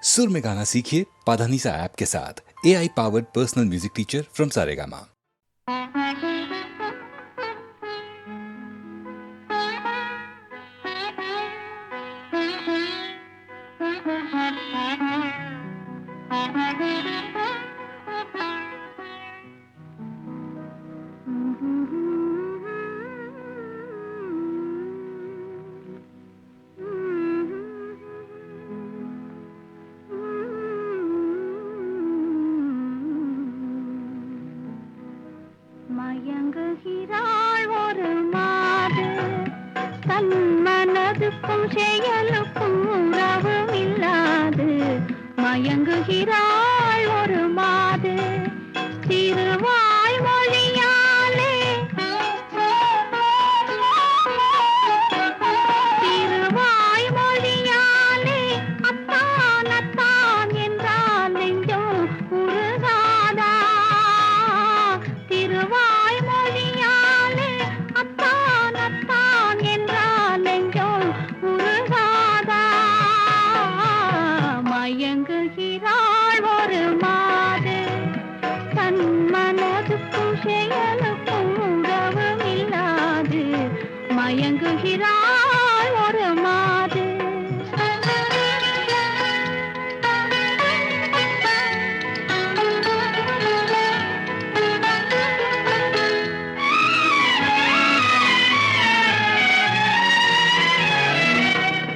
सुर में गाना सीखिए पाधानीसा ऐप के साथ। AI powered personal music teacher from Saregama. மயங்குகிறாள் ஒரு மாது தன் மனதுக்கும் செயலுக்கும் உறவும் இல்லாது மயங்குகிறாள் ஒரு மாது திருவாய் மொழியாலே திருவாய் மொழியாலே அத்தான் அத்தான் என்றால் நெஞ்சம் உருகாதா திருவாய் மொழியாலே அத்தான் அத்தான் என்றால் நெஞ்சம் உருகாதா மயங்குகிறாள் ஒரு மாது தன் மனதுக்கும் செயலுக்கும் உறவும் இல்லாது மயங்குகிறாள் ஒரு மாது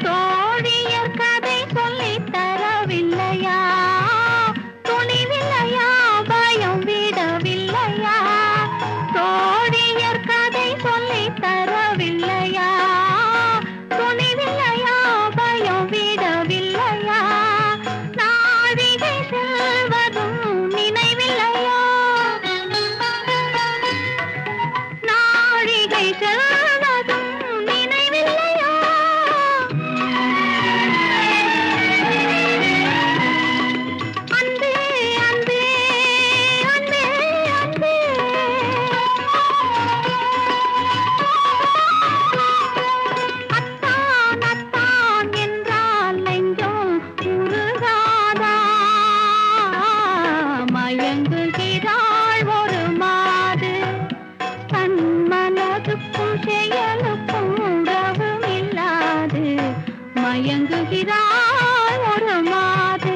தோழியர் கதை சொல்லித் தரவில்லையா துணிவில்லையா பயம் விடவில்லையா தோழியர் கதை சொல்லித் தரவில்லையா துணிவில்லையா பயம் விடவில்லையா நாழிகை செல்வதும் நினைவில்லையா நாழிகை செல்வதும் நினைவில்லையா அன்பே அன்பே அன்பே அன்பே அத்தான் அத்தான் என்றால் நெஞ்சம் உருகாதா மயங்குகிறாள் ஒரு மாது தன் மனதுக்கும் செயலுக்கும் உறவும் இல்லாது மயங்குகிறாள் ஒரு மாது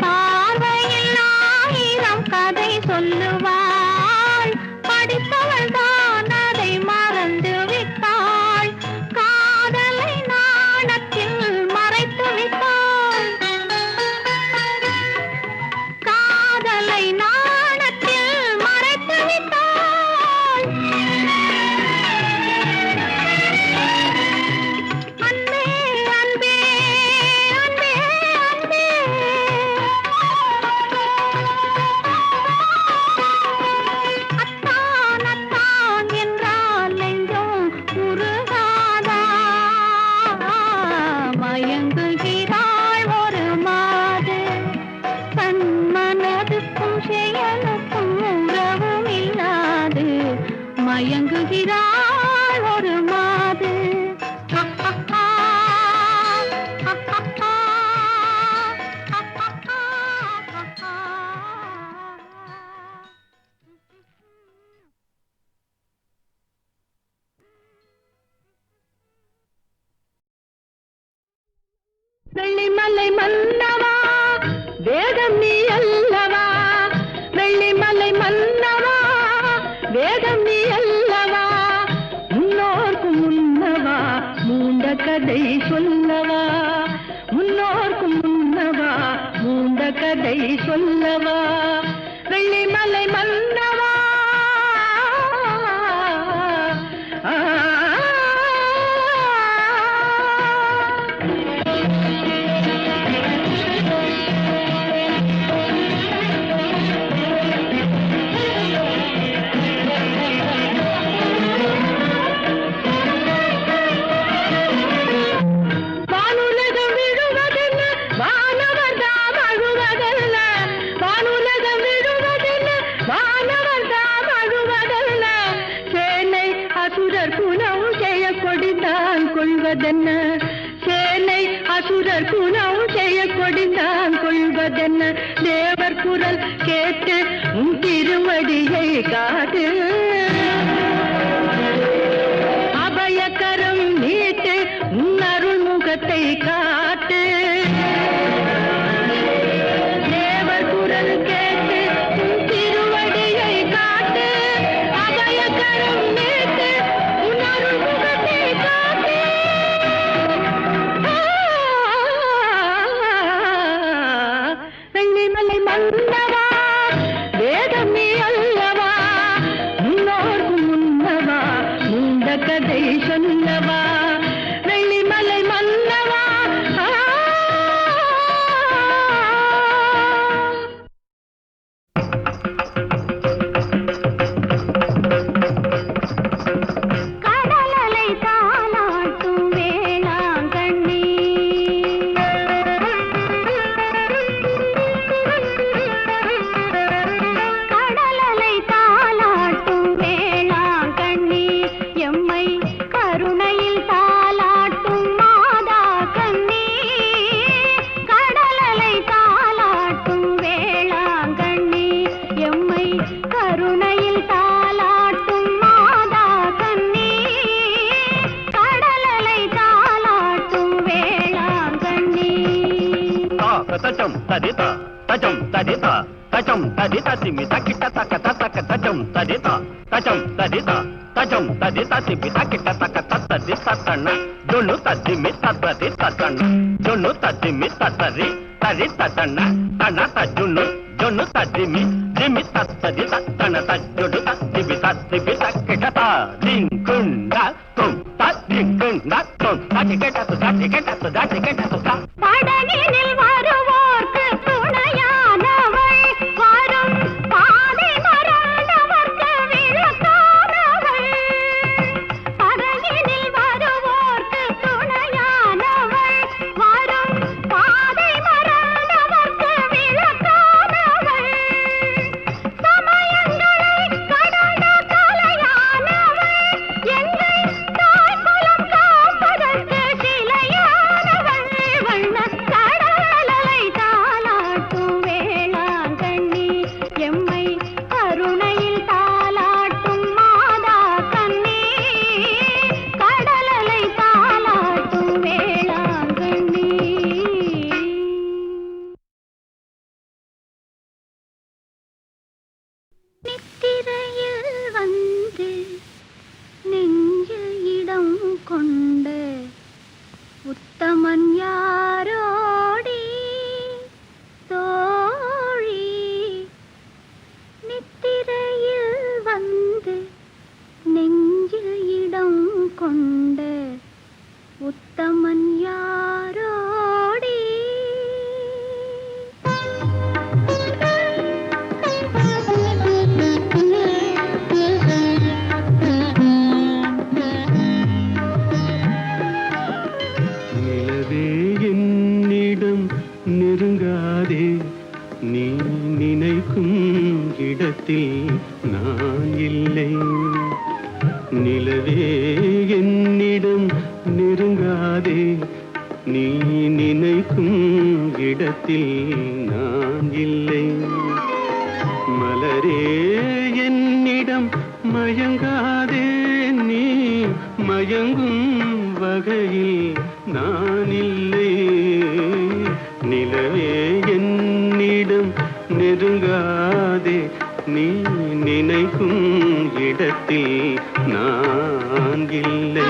பார்வையில் ஆயிரம் கதை சொல்லுவாள் படித்தவள் தான் அதை மறந்து விட்டாள் காதலை நாணத்தில் மறைத்து விட்டாள் காதலை நாணத்தில் மறைத்து விட்டாள் அன்பே அன்பே அன்பே அன்பே அத்தான் அத்தான் என்றால் நெஞ்சம் உருகாதா மயங்குகிறாள் ஒரு மாது தன் மனதுக்கும் செயலுக்கும் உறவும் இல்லாது மயங்குகிறாள் ஒரு மாது வெள்ளிமலை மன்னவா வேதம் நீ அல்லவா வெள்ளிமலை மன்னவா வேதம் நீ அல்லவா முன்னோர்க்கும் முன்னவா மூண்ட கதை சொல்லவா முன்னோர்க்கும் முன்னவா மூண்ட கதை சொல்லவா வெள்ளிமலை மன்னவா வானுலகம் விழுவதென்ன வானவர் தாம் அழுவதென்ன செய்வதென்ன சேனை அசுரர் குணம் செய்ய கொடிந்தான் கொள்வதென்ன தேவர் குரல் கேட்டு உன் திருவடியை காட்டு அபயக்கரம் நீட்டு உன் அருள் முகத்தை காட்டு தேவர் குரல் கேட்டு உன் திருவடியை காட்டு அபயக்கரம் நீட்டு உன் அருள் முகத்தை காட்டு வெள்ளிமலை மன்னவா வேதம் நீ அல்லவா முன்னோர்க்கும் முன்னவா மூண்ட கதை சொல்லவா வெள்ளிமலை மன்னவா கடலலை தாலாட்டும் வேளாங்கண்ணி கடலலை தாலாட்டும் வேளாங்கண்ணி எம்மை கருணையில் தாலாட்டும் மாதா கண்ணி கடலலை தாலாட்டும் வேளாங்கண்ணி எம்மை கருணையில் தாலாட்டும் மாதா கண்ணி கடலலை தாலாட்டும் வேளாங்கண்ணி தச்சம் தடிதா தச்சம் தடிதா தச்சம் தடிதா சிமி தக்கிட்ட தக்க தக்க தச்சம் தடிதா தச்சம் தடிதா தச்சம் தடிதா சிமி தக்கிட்ட தக்க தத்ததி தத்தண்ண ஜொன்னு தத்திமி தத்ததி தத்தண்ண ஜொன்னு தத்திமி தத்தரி தரி தத்தண்ண தண்ண தஜுன்னு ஜொன்னு தத்திமி ஜிமி தத்ததி தத்தண்ண தஜொடு தத்திமி தத்திமி தக்கிட்ட தா திங்குண்ட தொம் தத்திங்குண்ட தொம் தட்டிக்கிட்ட தட்டிக்கிட்ட தட்டிக்கிட்ட படகினில் வருவோர்க்கு துணையானவள் வரும் பாதை மறந்தவர்க்கு விளக்கானவள் படகினில் வருவோர்க்கு துணையானவள் வரும் பாதை மறந்தவர்க்கு விளக்கானவள் சமயங்களை கடந்த கலையானவள் எங்கள் தாய்குலம் காப்பதற்கு சிலையானவள் வண்ண கடலலை தாலாட்டும் வேளாங்கண்ணி எம்மை கருணையில் தாலாட்டும் மாதா கண்ணி கடலலை தாலாட்டும் வேளாங்கண்ணி நித்திரையில் வந்து நெஞ்சில் இடம் கொண்ட உத்தமன் யாரோடி தோழி நித்திரையில் வந்து நெஞ்சில் இடம் கொண்ட உத்தமன் யாரோடி நிலவே என்னிடம் நெருங்காதே நீ நினைக்கும் இடத்தில் நான் இல்லை நிலவே என்னிடம் நெருங்காதே நீ நினைக்கும் இடத்தில் நான் இல்லை மலரே என்னிடம் மயங்காதே நீ மயங்கும் வகையில் நான் இல்லை நிலவே என்னிடம் நெருங்காதே நீ நினைக்கும் இடத்தில் நான் இல்லை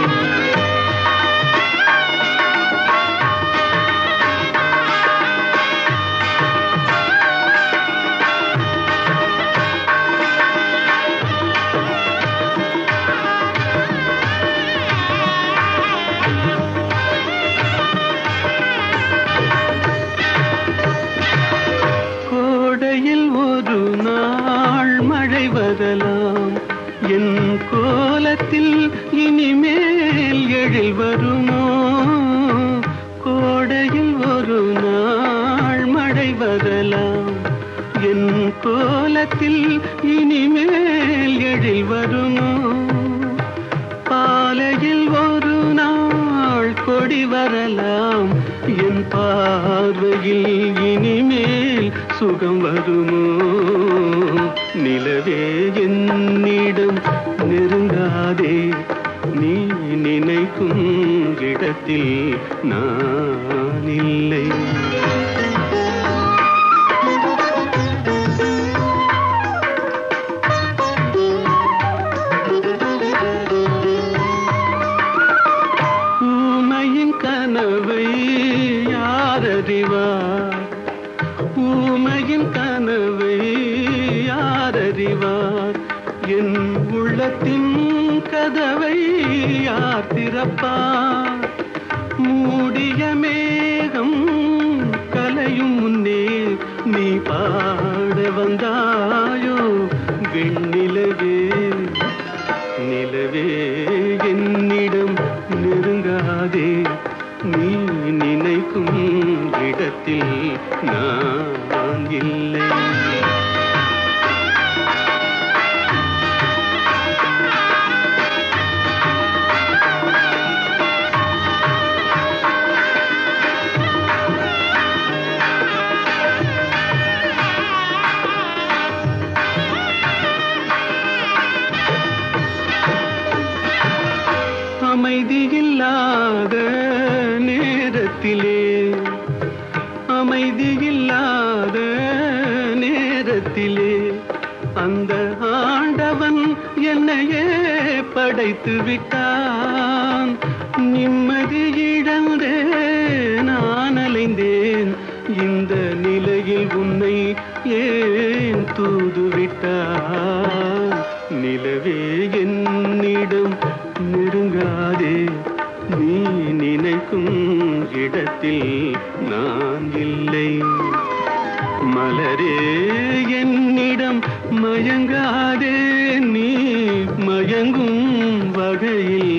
கோடையில் ஒரு நாள் மழை வரலாம் என் கோலத்தில் இனிமேல் எழில் வருமோ கோடையில் ஒரு நாள் மழை வரலாம் என் கோலத்தில் இனிமேல் எழில் வருமோ பாலையில் ஒரு நாள் ஓடி வரலாம். என் பார்வையில் இனிமேல் சுகம் வருமோ? நிலவே என்னிடம் நெருங்காதே, நீ நினைக்கும் இடத்தில் நான் இல்லை. ஊமையின் கனவை யாரறிவார்? ஊமையின் கனவை யாரறிவார்? என் உள்ளத்தின் கதவை யார் திறப்பார்? மூடிய மேகம் கலையும் முன்னே நீ பாட வந்தாயோ வெண்ணிலவே? நிலவே என்னிடம் நெருங்காதே, நீ நினைக்கும் இடத்தில் நான் இல்லை. அமைதியில்லாத நேரத்திலே, அமைதியில்லாத நேரத்திலே அந்த ஆண்டவன் என்னையே படைத்து விட்டான். நிம்மதி இழந்தே நான் அலைந்தேன், இந்த நிலையில் உன்னை ஏன் தூது விட்டான்? நிலவே என்னிடம் நெருங்காதே, நீ நினைக்கும் இடத்தில் நான் இல்லை. மலரே என்னிடம் மயங்காதே, நீ மயங்கும் வகையில்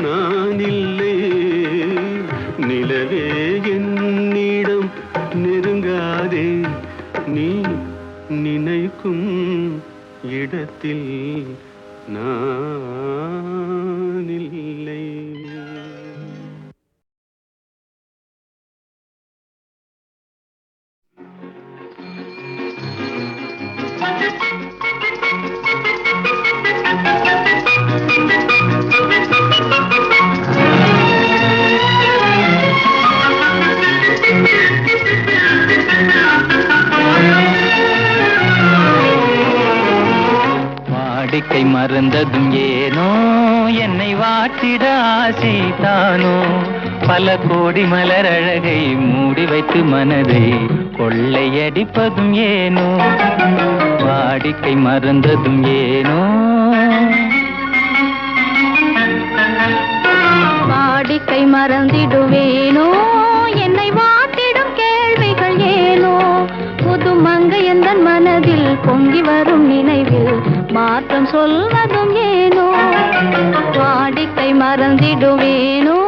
நான் இல்லை. நிலவே என்னிடம் நெருங்காதே, நீ நினைக்கும் இடத்தில் நான் இல்லை. வாடிக்கை மறந்ததும் ஏனோ, என்னை வாட்டிட ஆசை தானோ, பல கோடி மலர் அழகை மூடி வைத்து மனதை கொள்ளையடிப்பதும் ஏனோ, வாடிக்கை மறந்ததும் ஏனோ. வாடிக்கை மறந்திடுவேனோ, என்னை வாட்டிடும் கேள்விகள் ஏனோ, புது மங்கை எந்தன் மனதில் பொங்கி வரும் நினைவில் மாற்றம் சொல்வதும் ஏனோ, வாடிக்கை மறந்திடுவேனோ.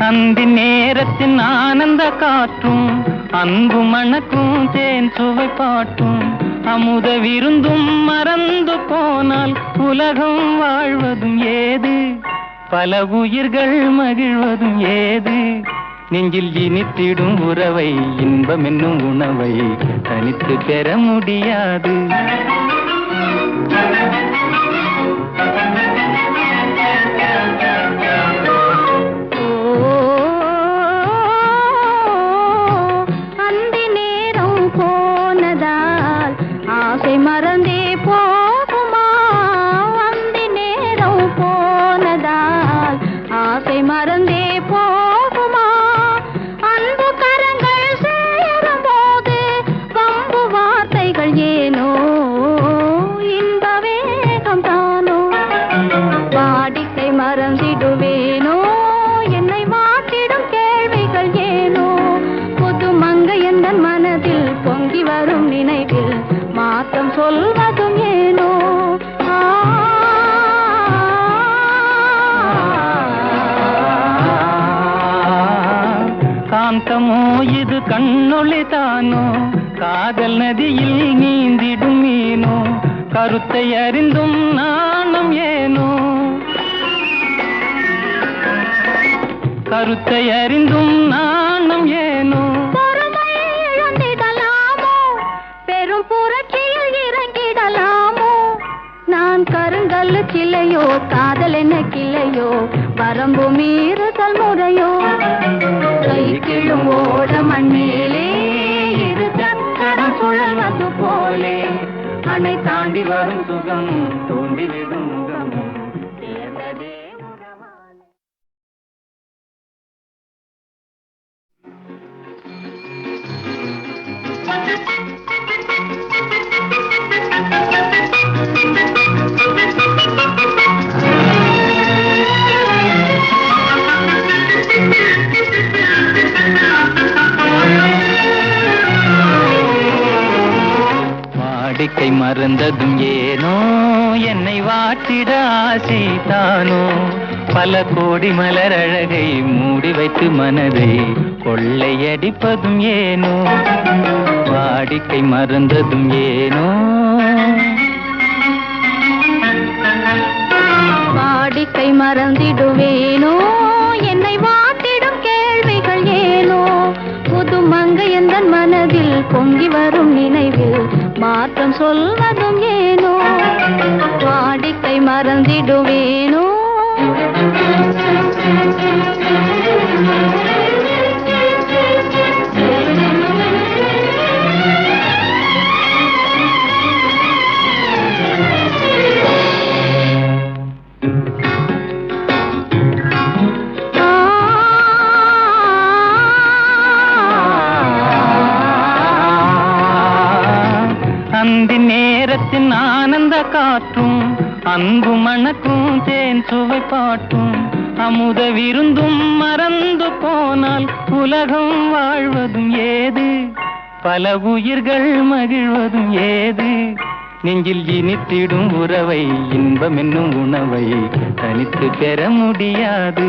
அந்தி நேரத்தின் ஆனந்த காற்றும், அன்பு மணக்கும் தேன் சுவை பாட்டும், அமுத விருந்தும் மறந்து போனால் உலகம் வாழ்வதும் ஏது, பல உயிர்கள் மகிழ்வதும் ஏது. நெஞ்சில் இனித்திடும் உறவை, இன்பம் என்னும் உணவை தனித்து பெற முடியாது. மறந்தே போகுமா? அந்தி நேரம் போனதால் ஆசை மறந்தே போகுமா? அன்பு கரங்கள் சேரும் போது வம்பு வார்த்தைகள் ஏனோ, இன்பமே காந்தமோ இது கண்ணொளி தானோ காதல் நதியில் நீந்திடும் மீனோ கருத்தை அறிந்தும் நாணம் ஏனோ கருத்தை அறிந்தும் நாணம் ஏனோ இழந்திடலாமோ பெரும் புரட்சியில் இறங்கிடலாமோ நான் கருங்கல்லு கிளையோ காதல் என்ன கிளையோ வரம்பு மீறுதல் முறையோ கை கிழும் ஓட மண்ணிலே இரு சக்கரம் சுழல்வது போலே அணை தாண்டி வரும் சுகம் தோண்டி விடும் முகம் சேர்ந்ததே உறவாலே. வாடிக்கை மறந்ததும் ஏனோ என்னை வாட்டிட ஆசை தானோ பல கோடி மலர் அழகை மூடி வைத்து மனதை கொள்ளையடிப்பதும் ஏனோ வாடிக்கை மறந்ததும் ஏனோ வாடிக்கை மறந்திடுவேனோ என்னை வாட்டிடும் கேள்விகள் ஏனோ புது மங்கை எந்தன் மனதில் பொங்கி வரும் நினைவில் மாற்றம் சொல்வதும் ஏனோ வாடிக்கை மறந்திடுவேனோ அந்தி நேரத்தின் ஆனந்த காற்றும் அன்பு மணக்கும் தேன் சுவை பாட்டும் அமுத விருந்தும் மறந்து போனால் உலகம் வாழ்வதும் ஏது பல உயிர்கள் மகிழ்வதும் ஏது நெஞ்சில் இனித்திடும் உறவை இன்பம் என்னும் உணவை தனித்து பெற முடியாது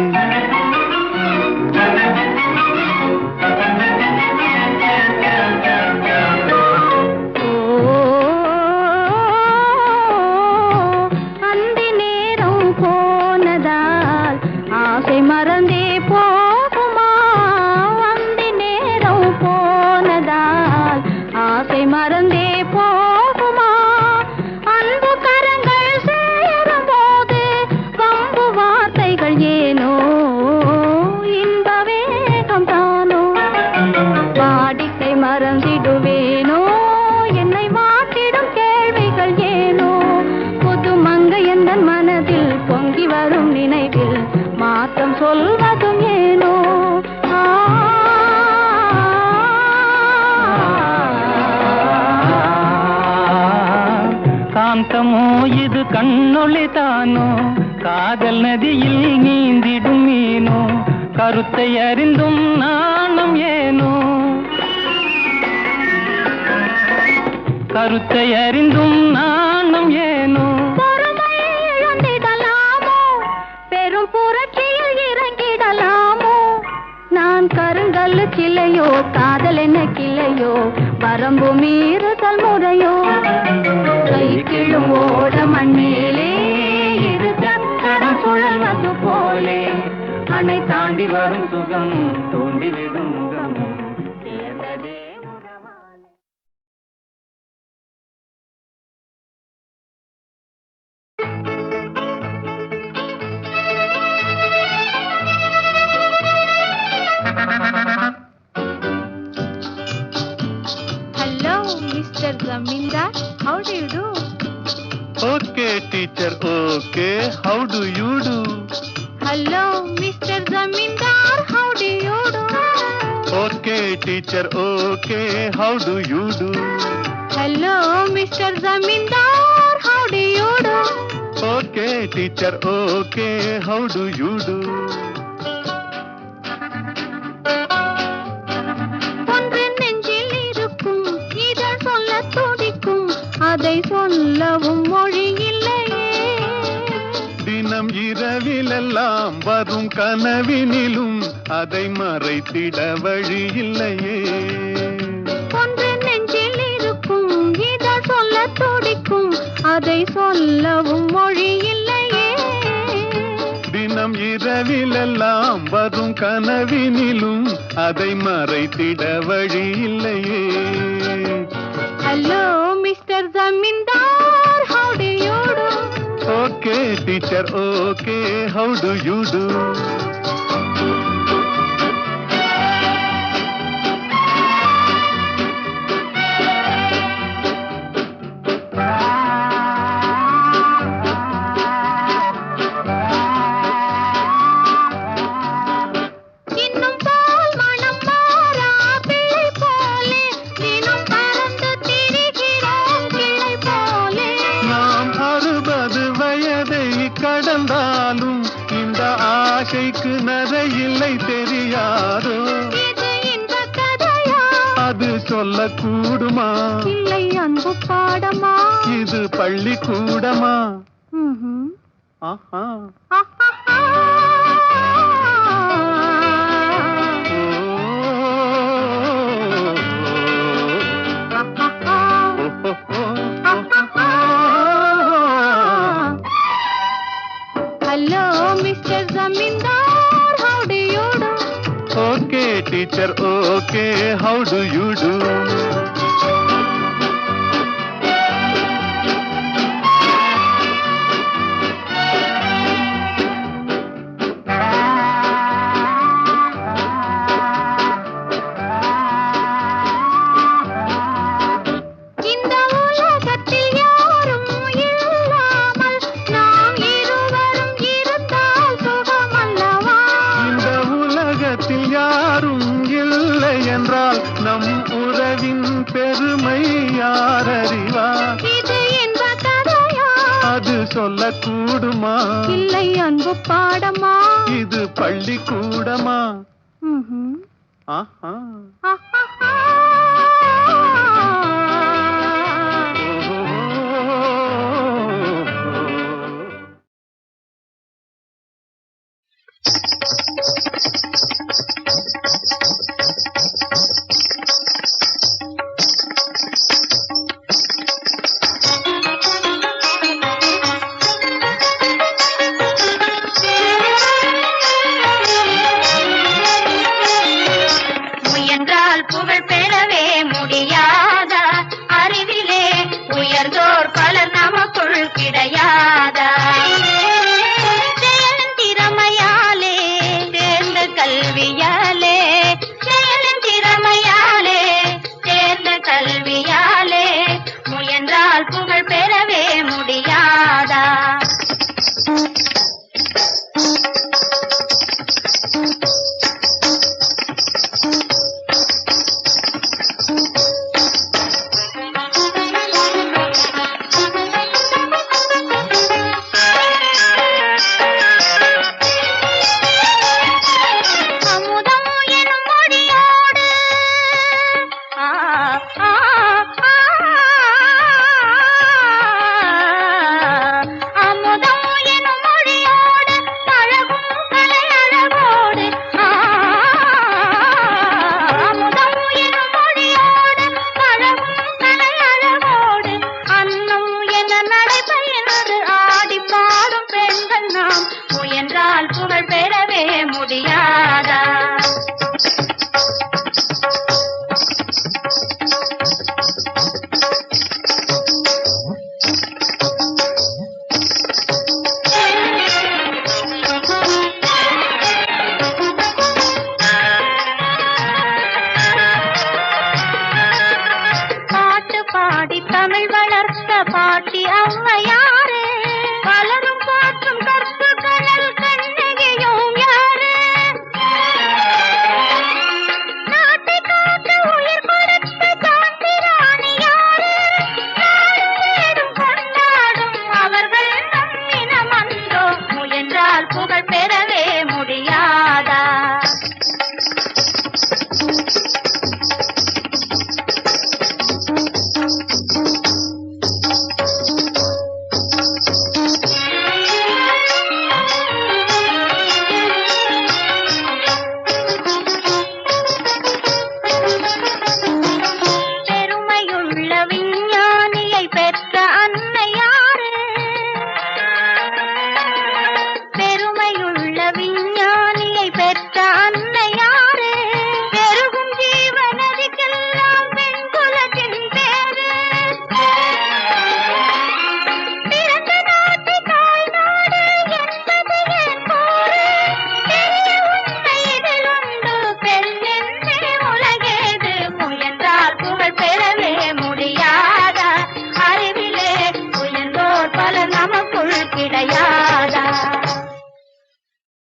மறந்தே போகுமா வந்தி நேரம் போனதால் ஆசை மறந்தே போகுமா அன்பு கரங்கள் சேரும் போது வம்பு வார்த்தைகள் ஏனோ இன்ப வேகம் தானோ வாடிக்கை மறந்திடுவேனோ என்னை வாட்டிடும் கேள்விகள் ஏனோ புது மங்கை எந்தன் மனதில் பொங்கி வரும் நினைவில் மாற்றம் சொல்வதும் ஏனோ காந்தமோ இது கண்ணொளி தானோ காதல் நதியில் நீந்திடும் மீனோ கருத்தை அறிந்தும் நாணம் ஏனோ கருத்தை அறிந்தும் நாணம் ஏனோ கருங்கல்லு கிளையோ காதல் என்ன கிளையோ வரம்பு மீறுதல் முறையோ கை கிழும் ஓட மண்ணிலே இரு சக்கரம் சுழல்வது போலே அணை தாண்டி வரும் சுகம் தோண்டி விடும் முகம் சேர்ந்ததே உறவாலே. Hello, Mr. Zamindar. How do you do? Okay, teacher, okay. How do you do? Hello, Mr. Zamindar. How do you do? Okay, teacher, okay. How do you do? Hello, Mr. Zamindar. How do you do? Okay, teacher, okay. How do you do? அதை சொல்லவும் மொழி இல்லையே தினம் தினம் இரவிலெல்லாம் வரும் கனவினிலும் அதை மறைத்திட வழி இல்லையே. ஒன்று நெஞ்சில் இருக்கும் இத சொல்ல துடிக்கும் அதை சொல்லவும் மொழி இல்லையே. தினம் இரவிலெல்லாம் வரும் கனவினிலும் அதை மறைத்திட வழி இல்லையே. Hello mister zamindar, how do you do? Okay teacher, okay, how do you do? இன்னும் பால் மணம் மாறா பிள்ளை போலே தினம் பறந்து திரிகிறோம் கிளை போலே. நாம் 60 வயதை கடந்தாலும் இந்த ஆசைக்கு நரையில்லை தெரியாதோ. இது இந்த கதையா? அது சொல்லக்கூடுமா? இல்லை அன்பு பாடமா? இது பள்ளிக்கூடமா? ம்ஹும். ஆஹா. ஆஹாஹா. Hello, Mr. Zamindar, how do you do? Okay teacher, okay, how do you do? இந்த உலகத்தில் யாரும் இல்லாமல் நாம் இருவரும் இருந்தால் சுகமல்லவா? இந்த உலகத்தில் யாரும் இல்லை என்றால் நம் உறவின் பெருமை யார் அறிவார்? இது இந்த கதையா? அது சொல்லக்கூடுமா? இல்லை அன்பு பாடமா? இது பள்ளிக்கூடமா? ம்ஹும். ஆஹா. ஆஹாஹா.